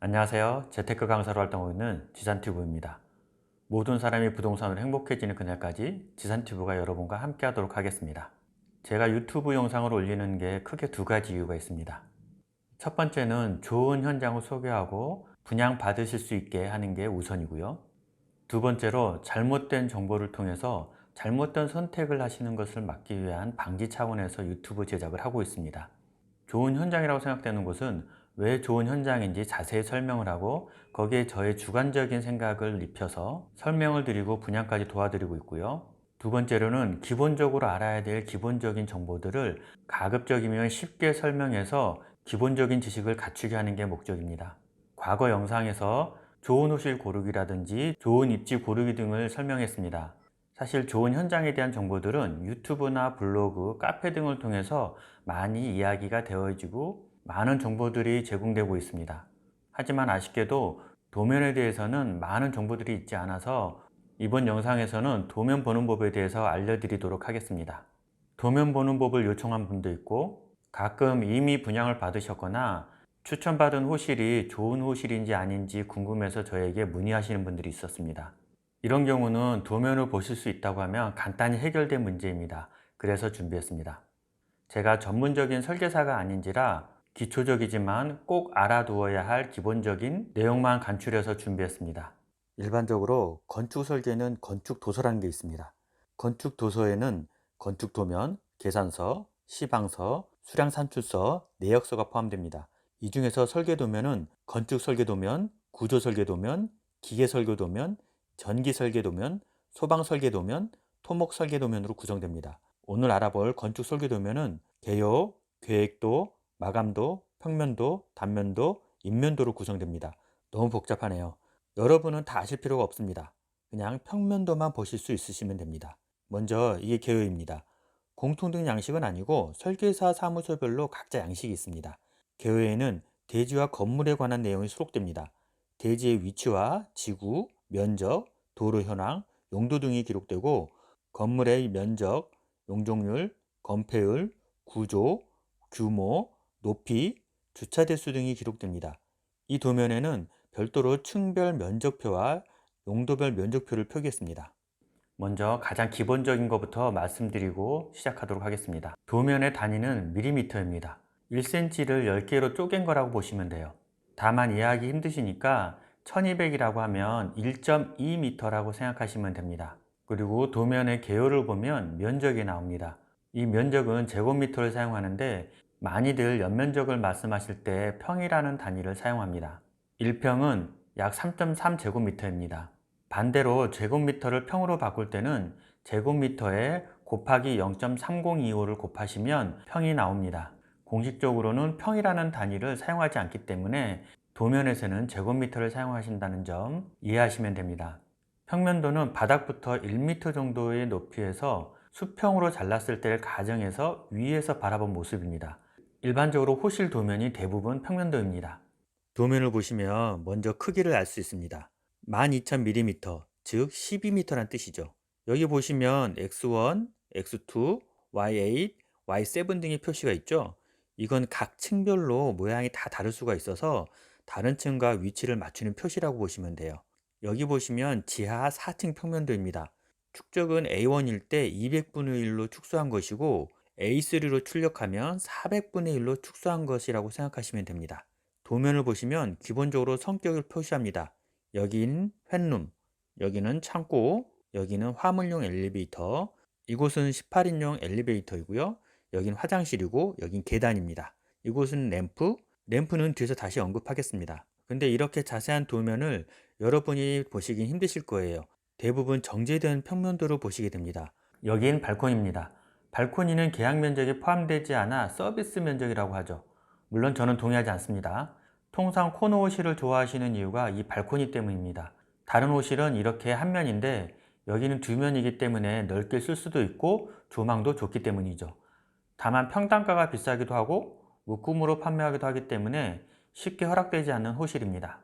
안녕하세요. 재테크 강사로 활동하고 있는 지산튜브입니다. 모든 사람이 부동산으로 행복해지는 그날까지 지산튜브가 여러분과 함께 하도록 하겠습니다. 제가 유튜브 영상을 올리는 게 크게 두 가지 이유가 있습니다. 첫 번째는 좋은 현장을 소개하고 분양받으실 수 있게 하는 게 우선이고요. 두 번째로 잘못된 정보를 통해서 잘못된 선택을 하시는 것을 막기 위한 방지 차원에서 유튜브 제작을 하고 있습니다. 좋은 현장이라고 생각되는 곳은 왜 좋은 현장인지 자세히 설명을 하고 거기에 저의 주관적인 생각을 입혀서 설명을 드리고 분양까지 도와드리고 있고요. 두 번째로는 기본적으로 알아야 될 기본적인 정보들을 가급적이면 쉽게 설명해서 기본적인 지식을 갖추게 하는 게 목적입니다. 과거 영상에서 좋은 호실 고르기라든지 좋은 입지 고르기 등을 설명했습니다. 사실 좋은 현장에 대한 정보들은 유튜브나 블로그, 카페 등을 통해서 많이 이야기가 되어지고 많은 정보들이 제공되고 있습니다. 하지만 아쉽게도 도면에 대해서는 많은 정보들이 있지 않아서 이번 영상에서는 도면 보는 법에 대해서 알려드리도록 하겠습니다. 도면 보는 법을 요청한 분도 있고 가끔 이미 분양을 받으셨거나 추천받은 호실이 좋은 호실인지 아닌지 궁금해서 저에게 문의하시는 분들이 있었습니다. 이런 경우는 도면을 보실 수 있다고 하면 간단히 해결된 문제입니다. 그래서 준비했습니다. 제가 전문적인 설계사가 아닌지라 기초적이지만 꼭 알아두어야 할 기본적인 내용만 간추려서 준비했습니다. 일반적으로 건축 설계는 건축 도서라는 게 있습니다. 건축 도서에는 건축 도면, 계산서, 시방서, 수량 산출서, 내역서가 포함됩니다. 이 중에서 설계 도면은 건축 설계 도면, 구조 설계 도면, 기계 설계 도면, 전기 설계 도면, 소방 설계 도면, 토목 설계 도면으로 구성됩니다. 오늘 알아볼 건축 설계 도면은 개요, 계획도, 마감도, 평면도, 단면도, 인면도로 구성됩니다. 너무 복잡하네요. 여러분은 다 아실 필요가 없습니다. 그냥 평면도만 보실 수 있으시면 됩니다. 먼저 이게 개요입니다. 공통된 양식은 아니고 설계사 사무소별로 각자 양식이 있습니다. 개요에는 대지와 건물에 관한 내용이 수록됩니다. 대지의 위치와 지구, 면적, 도로 현황, 용도 등이 기록되고 건물의 면적, 용적률, 건폐율, 구조, 규모, 높이, 주차 대수 등이 기록됩니다. 이 도면에는 별도로 층별 면적표와 용도별 면적표를 표기했습니다. 먼저 가장 기본적인 것부터 말씀드리고 시작하도록 하겠습니다. 도면의 단위는 밀리미터입니다. 1cm를 10개로 쪼갠 거라고 보시면 돼요. 다만 이해하기 힘드시니까 1200이라고 하면 1.2m라고 생각하시면 됩니다. 그리고 도면의 개요를 보면 면적이 나옵니다. 이 면적은 제곱미터를 사용하는데 많이들 연면적을 말씀하실 때 평이라는 단위를 사용합니다. 1평은 약 3.3제곱미터입니다. 반대로 제곱미터를 평으로 바꿀 때는 제곱미터에 곱하기 0.3025를 곱하시면 평이 나옵니다. 공식적으로는 평이라는 단위를 사용하지 않기 때문에 도면에서는 제곱미터를 사용하신다는 점 이해하시면 됩니다. 평면도는 바닥부터 1m 정도의 높이에서 수평으로 잘랐을 때를 가정해서 위에서 바라본 모습입니다. 일반적으로 호실 도면이 대부분 평면도입니다. 도면을 보시면 먼저 크기를 알 수 있습니다. 12,000mm, 즉 12m란 뜻이죠. 여기 보시면 X1, X2, Y8, Y7 등의 표시가 있죠. 이건 각 층별로 모양이 다 다를 수가 있어서 다른 층과 위치를 맞추는 표시라고 보시면 돼요. 여기 보시면 지하 4층 평면도입니다. 축적은 A1일 때 200분의 1로 축소한 것이고 A3로 출력하면 400분의 1로 축소한 것이라고 생각하시면 됩니다. 도면을 보시면 기본적으로 성격을 표시합니다. 여긴 팬룸, 여기는 창고, 여기는 화물용 엘리베이터, 이곳은 18인용 엘리베이터이고요. 여긴 화장실이고 여긴 계단입니다. 이곳은 램프는 뒤에서 다시 언급하겠습니다. 근데 이렇게 자세한 도면을 여러분이 보시긴 힘드실 거예요. 대부분 정제된 평면도로 보시게 됩니다. 여긴 발코니입니다. 발코니는 계약 면적에 포함되지 않아 서비스 면적이라고 하죠. 물론 저는 동의하지 않습니다. 통상 코너 호실을 좋아하시는 이유가 이 발코니 때문입니다. 다른 호실은 이렇게 한 면인데 여기는 두 면이기 때문에 넓게 쓸 수도 있고 조망도 좋기 때문이죠. 다만 평당가가 비싸기도 하고 묶음으로 판매하기도 하기 때문에 쉽게 허락되지 않는 호실입니다.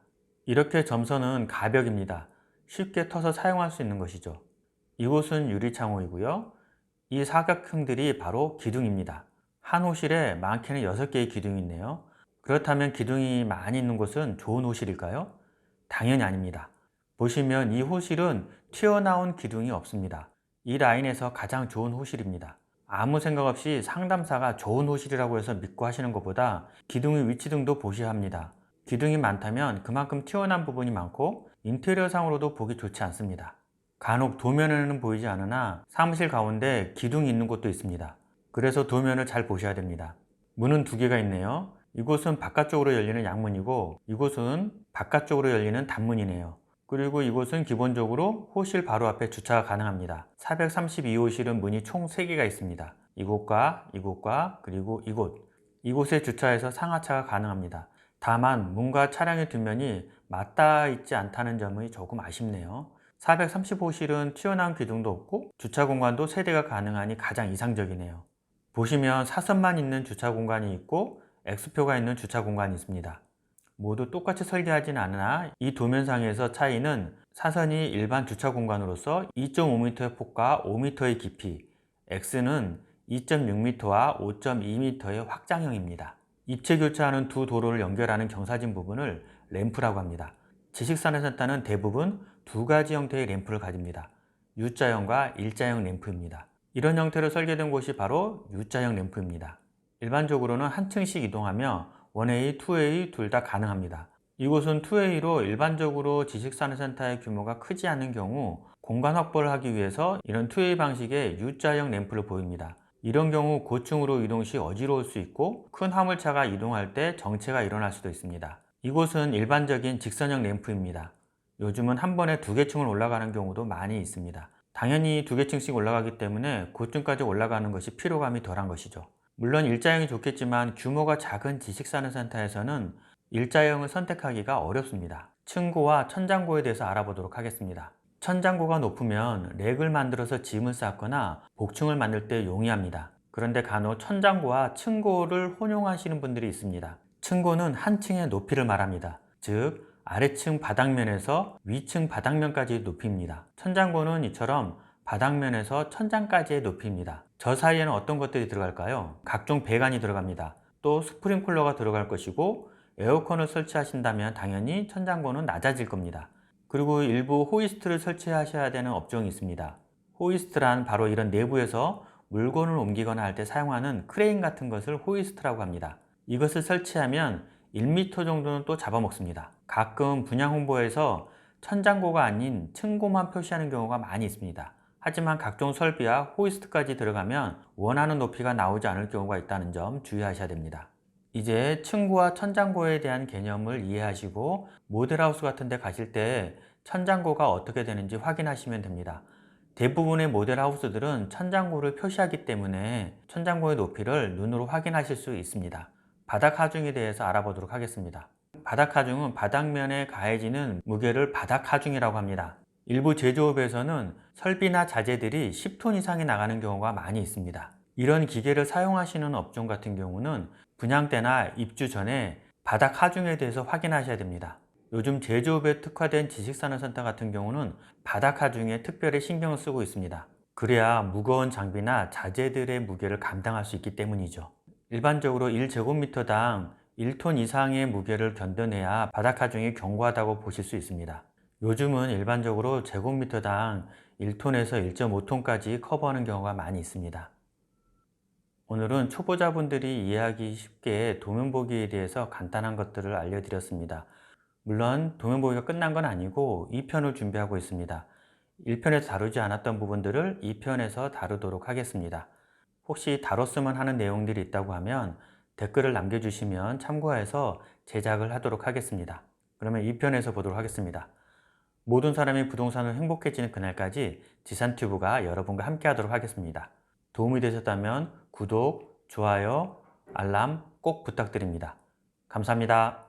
이렇게 점선은 가벽입니다. 쉽게 터서 사용할 수 있는 것이죠. 이곳은 유리창호이고요. 이 사각형들이 바로 기둥입니다. 한 호실에 많게는 6개의 기둥이 있네요. 그렇다면 기둥이 많이 있는 곳은 좋은 호실일까요? 당연히 아닙니다. 보시면 이 호실은 튀어나온 기둥이 없습니다. 이 라인에서 가장 좋은 호실입니다. 아무 생각 없이 상담사가 좋은 호실이라고 해서 믿고 하시는 것보다 기둥의 위치 등도 보셔야 합니다. 기둥이 많다면 그만큼 튀어나온 부분이 많고 인테리어상으로도 보기 좋지 않습니다. 간혹 도면에는 보이지 않으나 사무실 가운데 기둥이 있는 곳도 있습니다. 그래서 도면을 잘 보셔야 됩니다. 문은 두 개가 있네요. 이곳은 바깥쪽으로 열리는 양문이고 이곳은 바깥쪽으로 열리는 단문이네요. 그리고 이곳은 기본적으로 호실 바로 앞에 주차가 가능합니다. 432호실은 문이 총 3개가 있습니다. 이곳과 그리고 이곳에 주차해서 상하차가 가능합니다. 다만 문과 차량의 뒷면이 맞닿아 있지 않다는 점이 조금 아쉽네요. 435호실은 튀어나온 기둥도 없고 주차 공간도 3대가 가능하니 가장 이상적이네요. 보시면 사선만 있는 주차 공간이 있고 X표가 있는 주차 공간이 있습니다. 모두 똑같이 설계하진 않으나 이 도면상에서 차이는 사선이 일반 주차 공간으로서 2.5m의 폭과 5m의 깊이, X는 2.6m와 5.2m의 확장형입니다. 입체 교차하는 두 도로를 연결하는 경사진 부분을 램프라고 합니다. 지식산업센터는 대부분 두 가지 형태의 램프를 가집니다. U자형과 일자형 램프입니다. 이런 형태로 설계된 곳이 바로 U자형 램프입니다. 일반적으로는 한 층씩 이동하며 1A, 2A 둘 다 가능합니다. 이곳은 2A로 일반적으로 지식산업센터의 규모가 크지 않은 경우 공간 확보를 하기 위해서 이런 2A 방식의 U자형 램프를 보입니다. 이런 경우 고층으로 이동 시 어지러울 수 있고 큰 화물차가 이동할 때 정체가 일어날 수도 있습니다. 이곳은 일반적인 직선형 램프입니다. 요즘은 한 번에 2개 층을 올라가는 경우도 많이 있습니다. 당연히 2개 층씩 올라가기 때문에 고층까지 올라가는 것이 피로감이 덜한 것이죠. 물론 일자형이 좋겠지만 규모가 작은 지식산업센터에서는 일자형을 선택하기가 어렵습니다. 층고와 천장고에 대해서 알아보도록 하겠습니다. 천장고가 높으면 렉을 만들어서 짐을 쌓거나 복층을 만들 때 용이합니다. 그런데 간혹 천장고와 층고를 혼용하시는 분들이 있습니다. 층고는 한 층의 높이를 말합니다. 즉 아래층 바닥면에서 위층 바닥면까지의 높이입니다. 천장고는 이처럼 바닥면에서 천장까지의 높이입니다. 저 사이에는 어떤 것들이 들어갈까요? 각종 배관이 들어갑니다. 또 스프링클러가 들어갈 것이고 에어컨을 설치하신다면 당연히 천장고는 낮아질 겁니다. 그리고 일부 호이스트를 설치하셔야 되는 업종이 있습니다. 호이스트란 바로 이런 내부에서 물건을 옮기거나 할 때 사용하는 크레인 같은 것을 호이스트라고 합니다. 이것을 설치하면 1m 정도는 또 잡아먹습니다. 가끔 분양 홍보에서 천장고가 아닌 층고만 표시하는 경우가 많이 있습니다. 하지만 각종 설비와 호이스트까지 들어가면 원하는 높이가 나오지 않을 경우가 있다는 점 주의하셔야 됩니다. 이제 층고와 천장고에 대한 개념을 이해하시고 모델하우스 같은 데 가실 때 천장고가 어떻게 되는지 확인하시면 됩니다. 대부분의 모델하우스들은 천장고를 표시하기 때문에 천장고의 높이를 눈으로 확인하실 수 있습니다. 바닥 하중에 대해서 알아보도록 하겠습니다. 바닥 하중은 바닥면에 가해지는 무게를 바닥 하중이라고 합니다. 일부 제조업에서는 설비나 자재들이 10톤 이상이 나가는 경우가 많이 있습니다. 이런 기계를 사용하시는 업종 같은 경우는 분양 때나 입주 전에 바닥 하중에 대해서 확인하셔야 됩니다. 요즘 제조업에 특화된 지식산업센터 같은 경우는 바닥 하중에 특별히 신경을 쓰고 있습니다. 그래야 무거운 장비나 자재들의 무게를 감당할 수 있기 때문이죠. 일반적으로 1제곱미터당 1톤 이상의 무게를 견뎌내야 바닥 하중이 견고하다고 보실 수 있습니다. 요즘은 일반적으로 제곱미터당 1톤에서 1.5톤까지 커버하는 경우가 많이 있습니다. 오늘은 초보자분들이 이해하기 쉽게 도면보기에 대해서 간단한 것들을 알려드렸습니다. 물론 도면보기가 끝난 건 아니고 2편을 준비하고 있습니다. 1편에서 다루지 않았던 부분들을 2편에서 다루도록 하겠습니다. 혹시 다뤘으면 하는 내용들이 있다고 하면 댓글을 남겨주시면 참고해서 제작을 하도록 하겠습니다. 그러면 2편에서 보도록 하겠습니다. 모든 사람이 부동산으로 행복해지는 그날까지 지산튜브가 여러분과 함께 하도록 하겠습니다. 도움이 되셨다면 구독, 좋아요, 알람 꼭 부탁드립니다. 감사합니다.